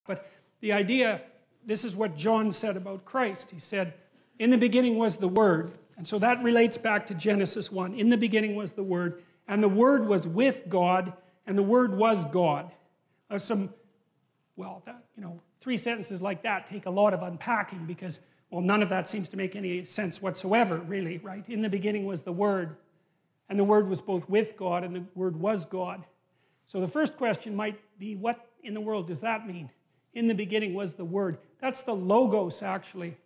But the idea, this is what John said about Christ. He said, in the beginning was the Word. And so that relates back to Genesis 1. In the beginning was the Word, and the Word was with God, and the Word was God. Three sentences like that take a lot of unpacking because, well, none of that seems to make any sense whatsoever, really, right? In the beginning was the Word, and the Word was both with God, and the Word was God. So the first question might be, what in the world does that mean? In the beginning was the Word. That's the Logos, actually.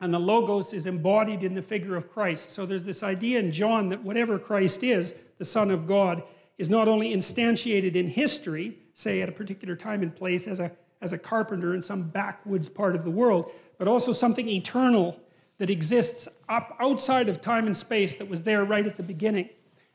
And the Logos is embodied in the figure of Christ. So there's this idea in John that whatever Christ is, the Son of God, is not only instantiated in history, say at a particular time and place as a carpenter in some backwoods part of the world, but also something eternal that exists up outside of time and space that was there right at the beginning.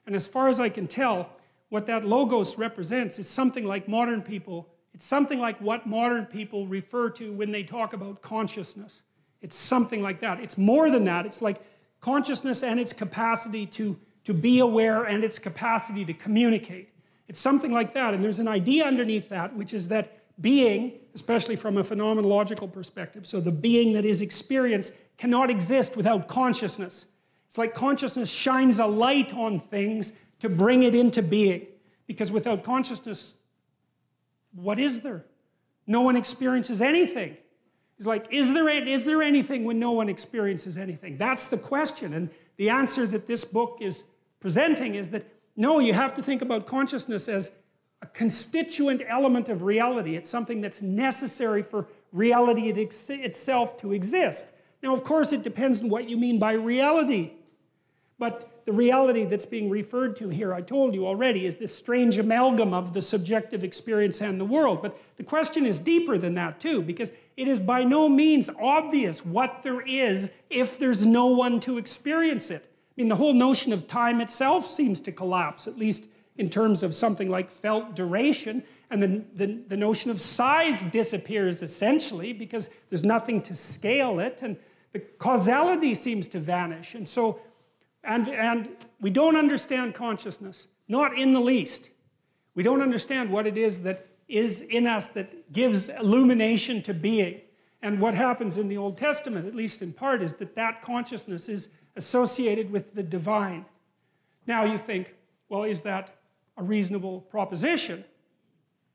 And as far as I can tell, what that Logos represents is something like modern people. It's something like what modern people refer to when they talk about consciousness. It's something like that. It's more than that. It's like consciousness and its capacity to be aware and its capacity to communicate. It's something like that. And there's an idea underneath that, which is that being, especially from a phenomenological perspective, so the being that is experience cannot exist without consciousness. It's like consciousness shines a light on things to bring it into being. Because without consciousness, what is there? No one experiences anything. It's like, is there anything when no one experiences anything? That's the question. And the answer that this book is presenting is that, no, you have to think about consciousness as a constituent element of reality. It's something that's necessary for reality itself to exist. Now, of course, it depends on what you mean by reality. But the reality that's being referred to here, I told you already, is this strange amalgam of the subjective experience and the world. But the question is deeper than that too, because it is by no means obvious what there is if there's no one to experience it. I mean, the whole notion of time itself seems to collapse, at least in terms of something like felt duration. And the notion of size disappears essentially because there's nothing to scale it. And the causality seems to vanish. And so, and we don't understand consciousness, not in the least. We don't understand what it is that is in us that gives illumination to being. And what happens in the Old Testament, at least in part, is that that consciousness is associated with the divine. Now you think, well, is that a reasonable proposition?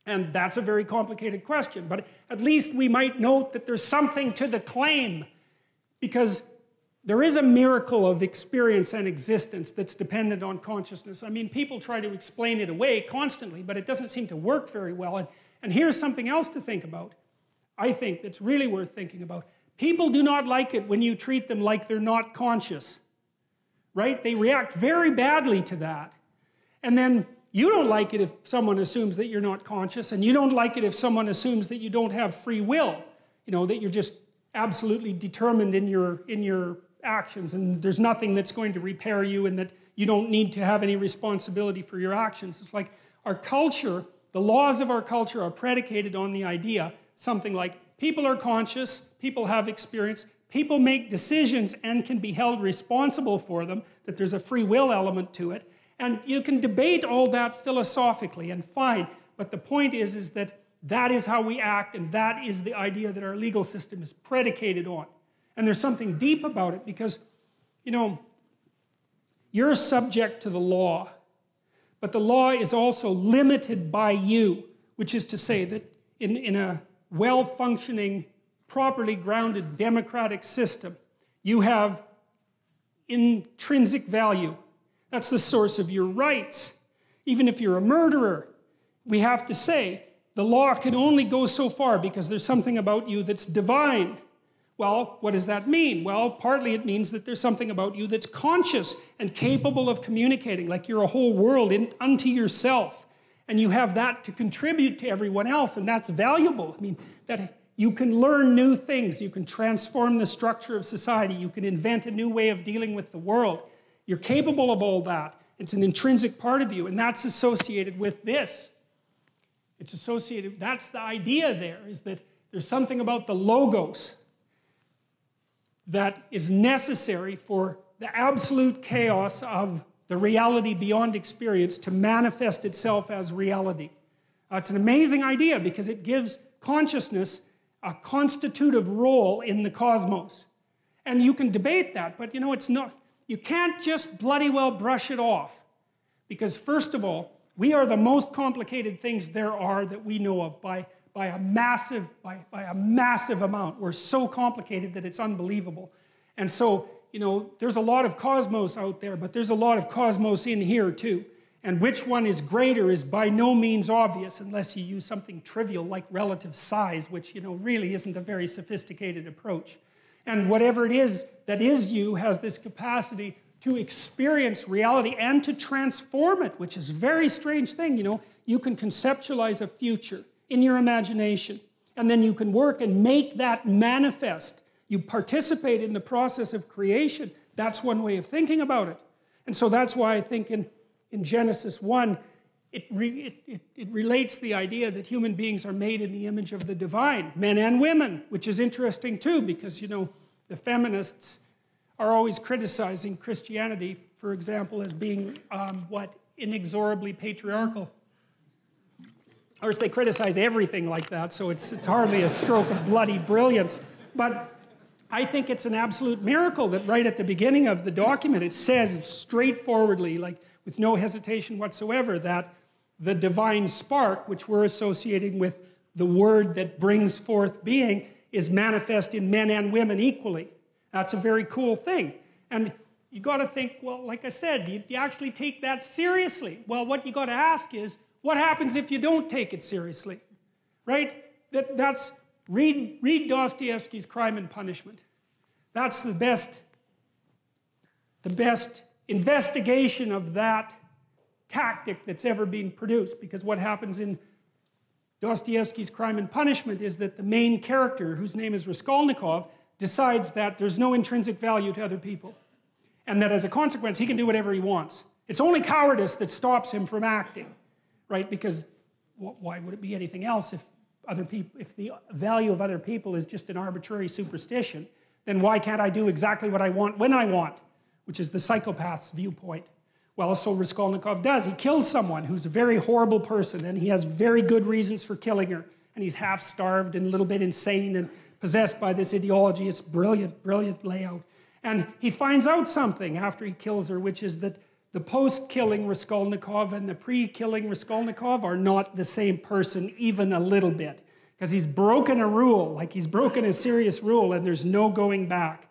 And that's a very complicated question. But at least we might note that there's something to the claim, because there is a miracle of experience and existence that's dependent on consciousness. I mean, people try to explain it away constantly, but it doesn't seem to work very well. And here's something else to think about, I think, that's really worth thinking about. People do not like it when you treat them like they're not conscious, right? They react very badly to that. And then you don't like it if someone assumes that you're not conscious, and you don't like it if someone assumes that you don't have free will, you know, that you're just absolutely determined in your actions, and there's nothing that's going to repair you, and that you don't need to have any responsibility for your actions. It's like our culture, the laws of our culture are predicated on the idea, something like people are conscious, people have experience, people make decisions and can be held responsible for them, that there's a free will element to it. And you can debate all that philosophically, and fine, but the point is that that is how we act, and that is the idea that our legal system is predicated on. And there's something deep about it because, you know, you're subject to the law, but the law is also limited by you, which is to say that in a well-functioning, properly grounded democratic system, you have intrinsic value. That's the source of your rights. Even if you're a murderer, we have to say the law can only go so far because there's something about you that's divine. Well, what does that mean? Well, partly it means that there's something about you that's conscious and capable of communicating, like you're a whole world unto yourself. And you have that to contribute to everyone else, and that's valuable. I mean, that you can learn new things, you can transform the structure of society, you can invent a new way of dealing with the world. You're capable of all that. It's an intrinsic part of you, and that's associated with this. It's associated, that's the idea there, is that there's something about the Logos that is necessary for the absolute chaos of the reality beyond experience to manifest itself as reality. It's an amazing idea because it gives consciousness a constitutive role in the cosmos. And you can debate that, but it's not, you can't just bloody well brush it off. Because first of all, we are the most complicated things there are that we know of by a massive amount. We're so complicated that it's unbelievable. And so, there's a lot of cosmos out there, but there's a lot of cosmos in here too. And which one is greater is by no means obvious unless you use something trivial like relative size, which really isn't a very sophisticated approach. And whatever it is that is you has this capacity to experience reality and to transform it, which is a very strange thing. You can conceptualize a future in your imagination, and then you can work and make that manifest. You participate in the process of creation. That's one way of thinking about it. And so that's why I think in Genesis 1, it relates the idea that human beings are made in the image of the divine, men and women, which is interesting too, because, the feminists are always criticizing Christianity, for example, as being, inexorably patriarchal. Of course, they criticize everything like that, so it's hardly a stroke of bloody brilliance. But I think it's an absolute miracle that right at the beginning of the document, it says straightforwardly, like with no hesitation whatsoever, that the divine spark, which we're associating with the word that brings forth being, is manifest in men and women equally. That's a very cool thing. And you got to think, well, like I said, do you actually take that seriously? Well, what you got to ask is, what happens if you don't take it seriously? Right? Read Dostoevsky's Crime and Punishment. That's the best investigation of that tactic that's ever been produced. Because what happens in Dostoevsky's Crime and Punishment is that the main character, whose name is Raskolnikov, decides that there's no intrinsic value to other people. And that as a consequence, he can do whatever he wants. It's only cowardice that stops him from acting, right? Because why would it be anything else if the value of other people is just an arbitrary superstition? Then why can't I do exactly what I want when I want? Which is the psychopath's viewpoint. Well, so Raskolnikov does. He kills someone who's a very horrible person, and he has very good reasons for killing her. And he's half-starved and a little bit insane and possessed by this ideology. It's brilliant, brilliant layout. And he finds out something after he kills her, which is that the post-killing Raskolnikov and the pre-killing Raskolnikov are not the same person even a little bit. Because he's broken a rule, like he's broken a serious rule, and there's no going back.